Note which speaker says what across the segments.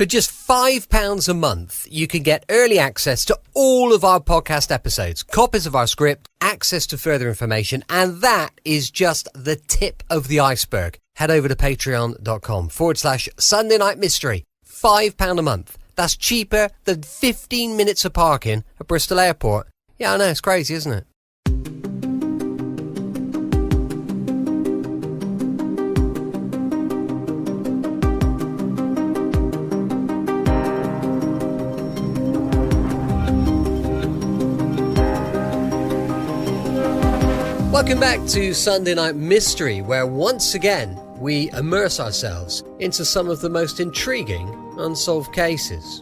Speaker 1: For just £5 a month, you can get early access to all of our podcast episodes, copies of our script, access to further information, and that is just the tip of the iceberg. Head over to patreon.com/Sunday Night Mystery. £5 a month. That's cheaper than 15 minutes of parking at Bristol Airport. Yeah, I know, it's crazy, isn't it? Welcome back to Sunday Night Mystery, where once again we immerse ourselves into some of the most intriguing unsolved cases.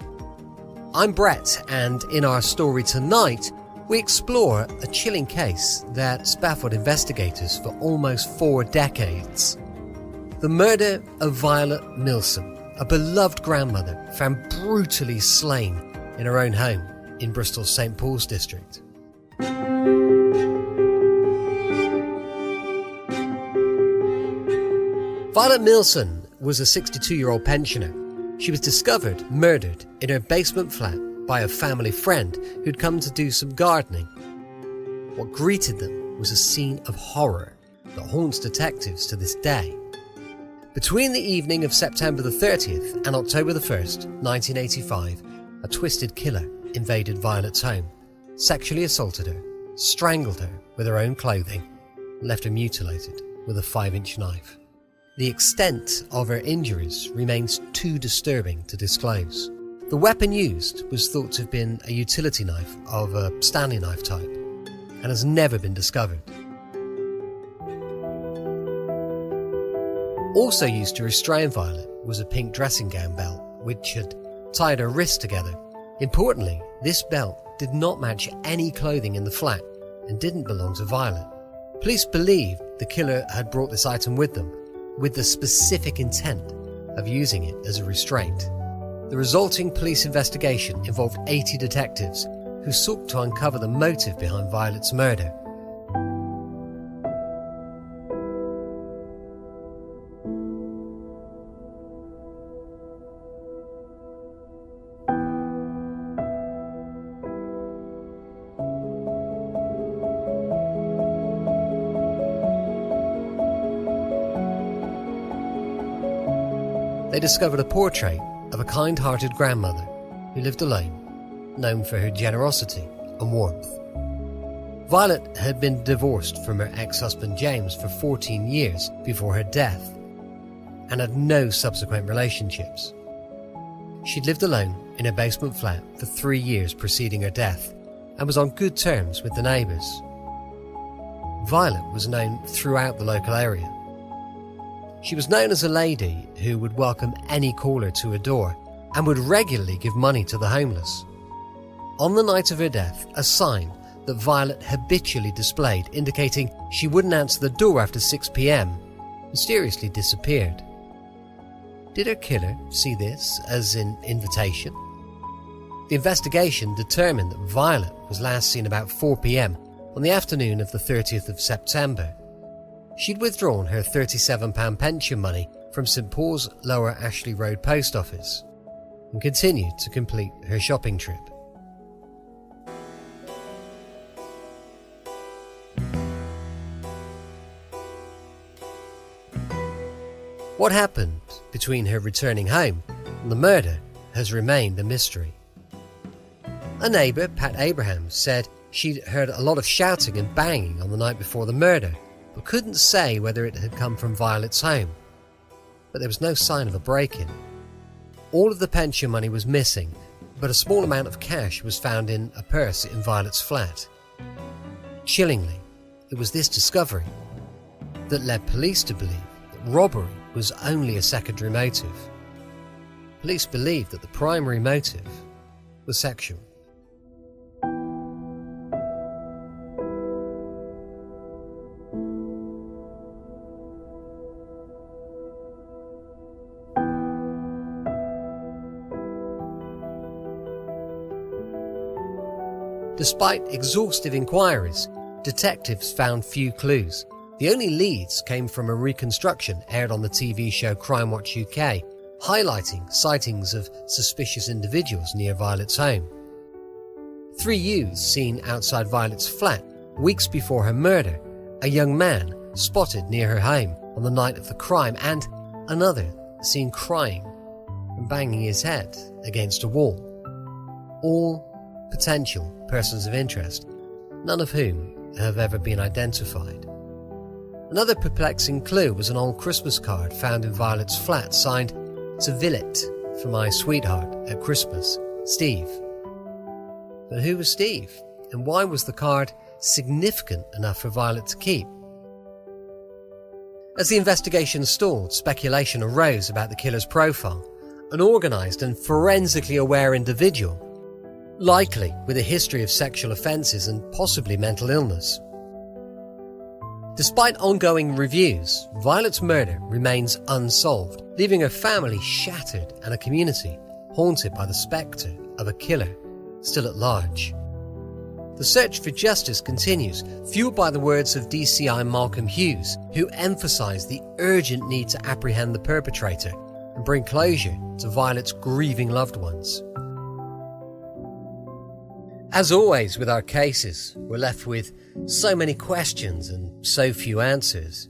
Speaker 1: I'm Brett, and in our story tonight, we explore a chilling case that's baffled investigators for almost 4 decades. The murder of Violet Milsom, a beloved grandmother found brutally slain in her own home in Bristol's St Paul's district. Violet Milsom was a 62-year-old pensioner. She was discovered murdered in her basement flat by a family friend who'd come to do some gardening. What greeted them was a scene of horror that haunts detectives to this day. Between the evening of September the 30th and October the 1st, 1985, a twisted killer invaded Violet's home, sexually assaulted her, strangled her with her own clothing, and left her mutilated with a 5-inch knife. The extent of her injuries remains too disturbing to disclose. The weapon used was thought to have been a utility knife of a Stanley knife type and has never been discovered. Also used to restrain Violet was a pink dressing gown belt which had tied her wrists together. Importantly, this belt did not match any clothing in the flat and didn't belong to Violet. Police believed the killer had brought this item with them, with the specific intent of using it as a restraint. The resulting police investigation involved 80 detectives who sought to uncover the motive behind Violet's murder. They discovered a portrait of a kind-hearted grandmother who lived alone, known for her generosity and warmth. Violet had been divorced from her ex-husband James for 14 years before her death and had no subsequent relationships. She'd lived alone in her basement flat for 3 years preceding her death and was on good terms with the neighbours. Violet was known throughout the local area. She was known as a lady who would welcome any caller to her door and would regularly give money to the homeless. On the night of her death, a sign that Violet habitually displayed indicating she wouldn't answer the door after 6 p.m. mysteriously disappeared. Did her killer see this as an invitation? The investigation determined that Violet was last seen about 4 p.m. on the afternoon of the 30th of September. She'd withdrawn her £37 pension money from St Paul's Lower Ashley Road post office and continued to complete her shopping trip. What happened between her returning home and the murder has remained a mystery. A neighbour, Pat Abraham, said she'd heard a lot of shouting and banging on the night before the murder, but couldn't say whether it had come from Violet's home. But there was no sign of a break-in. All of the pension money was missing, but a small amount of cash was found in a purse in Violet's flat. Chillingly, it was this discovery that led police to believe that robbery was only a secondary motive. Police believed that the primary motive was sexual. Despite exhaustive inquiries, detectives found few clues. The only leads came from a reconstruction aired on the TV show Crime Watch UK highlighting sightings of suspicious individuals near Violet's home. 3 youths seen outside Violet's flat weeks before her murder, a young man spotted near her home on the night of the crime, and another seen crying and banging his head against a wall. All potential persons of interest, none of whom have ever been identified. Another perplexing clue was an old Christmas card found in Violet's flat signed, "To Violet, for my sweetheart at Christmas, Steve." But who was Steve, and why was the card significant enough for Violet to keep? As the investigation stalled, speculation arose about the killer's profile, an organised and forensically aware individual, likely with a history of sexual offences and possibly mental illness. Despite ongoing reviews, Violet's murder remains unsolved, leaving her family shattered and a community haunted by the spectre of a killer still at large. The search for justice continues, fueled by the words of DCI Malcolm Hughes, who emphasised the urgent need to apprehend the perpetrator and bring closure to Violet's grieving loved ones. As always with our cases, we're left with so many questions and so few answers.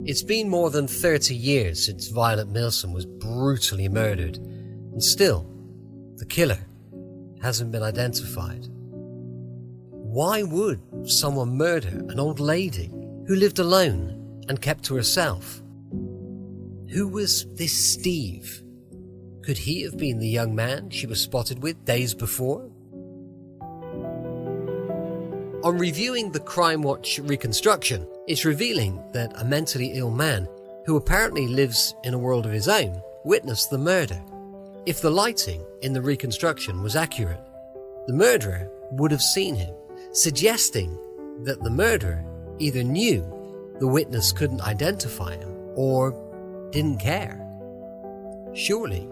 Speaker 1: It's been more than 30 years since Violet Milsom was brutally murdered, and still, the killer hasn't been identified. Why would someone murder an old lady who lived alone and kept to herself? Who was this Steve? Could he have been the young man she was spotted with days before? On reviewing the Crime Watch reconstruction, it's revealing that a mentally ill man, who apparently lives in a world of his own, witnessed the murder. If the lighting in the reconstruction was accurate, the murderer would have seen him, suggesting that the murderer either knew the witness couldn't identify him or didn't care. Surely,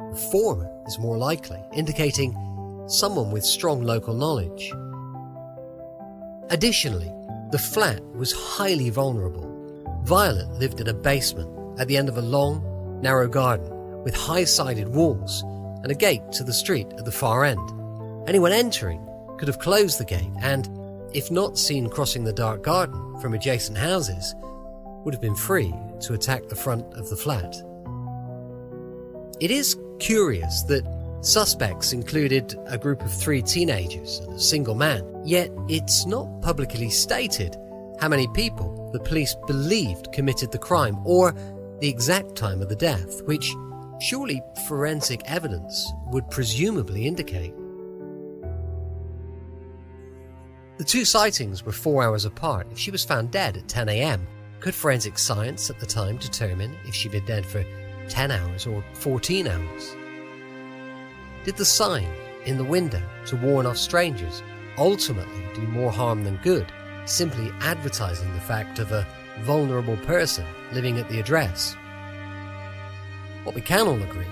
Speaker 1: the former is more likely, indicating someone with strong local knowledge. Additionally, the flat was highly vulnerable. Violet lived in a basement at the end of a long, narrow garden with high-sided walls and a gate to the street at the far end. Anyone entering could have closed the gate and, if not seen crossing the dark garden from adjacent houses, would have been free to attack the front of the flat. It is curious that suspects included a group of 3 teenagers and a single man, yet it's not publicly stated how many people the police believed committed the crime or the exact time of the death, which surely forensic evidence would presumably indicate. The 2 sightings were 4 hours apart. If she was found dead at 10 a.m, could forensic science at the time determine if she'd been dead for 10 hours or 14 hours? Did the sign in the window to warn off strangers ultimately do more harm than good, simply advertising the fact of a vulnerable person living at the address? What we can all agree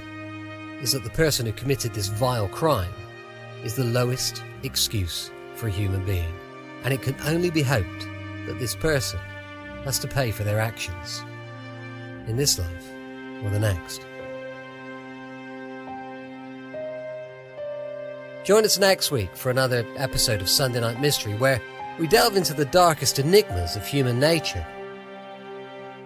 Speaker 1: is that the person who committed this vile crime is the lowest excuse for a human being, and it can only be hoped that this person has to pay for their actions, in this life or the next. Join us next week for another episode of Sunday Night Mystery, where we delve into the darkest enigmas of human nature.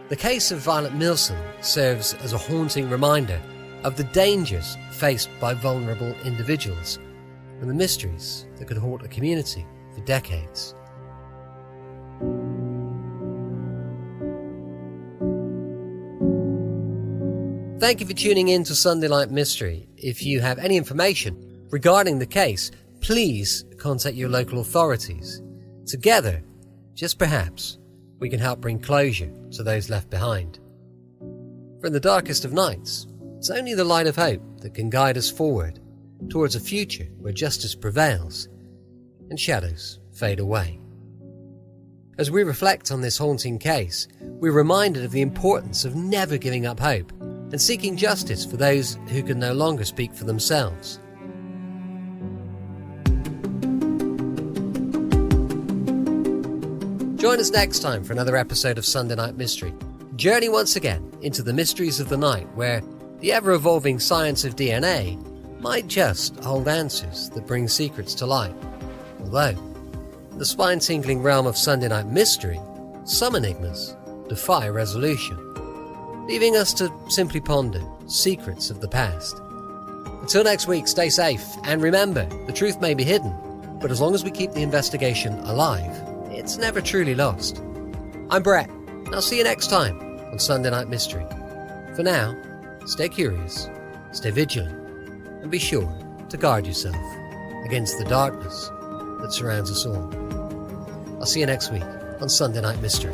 Speaker 1: The case of Violet Milsom serves as a haunting reminder of the dangers faced by vulnerable individuals and the mysteries that could haunt a community for decades. Thank you for tuning in to Sunday Night Mystery. If you have any information regarding the case, please contact your local authorities. Together, just perhaps, we can help bring closure to those left behind. For in the darkest of nights, it's only the light of hope that can guide us forward towards a future where justice prevails and shadows fade away. As we reflect on this haunting case, we're reminded of the importance of never giving up hope and seeking justice for those who can no longer speak for themselves. Join us next time for another episode of Sunday Night Mystery. Journey once again into the mysteries of the night, where the ever-evolving science of DNA might just hold answers that bring secrets to light. Although, in the spine-tingling realm of Sunday Night Mystery, some enigmas defy resolution, leaving us to simply ponder secrets of the past. Until next week, stay safe, and remember, the truth may be hidden, but as long as we keep the investigation alive, it's never truly lost. I'm Brett, and I'll see you next time on Sunday Night Mystery. For now, stay curious, stay vigilant, and be sure to guard yourself against the darkness that surrounds us all. I'll see you next week on Sunday Night Mystery.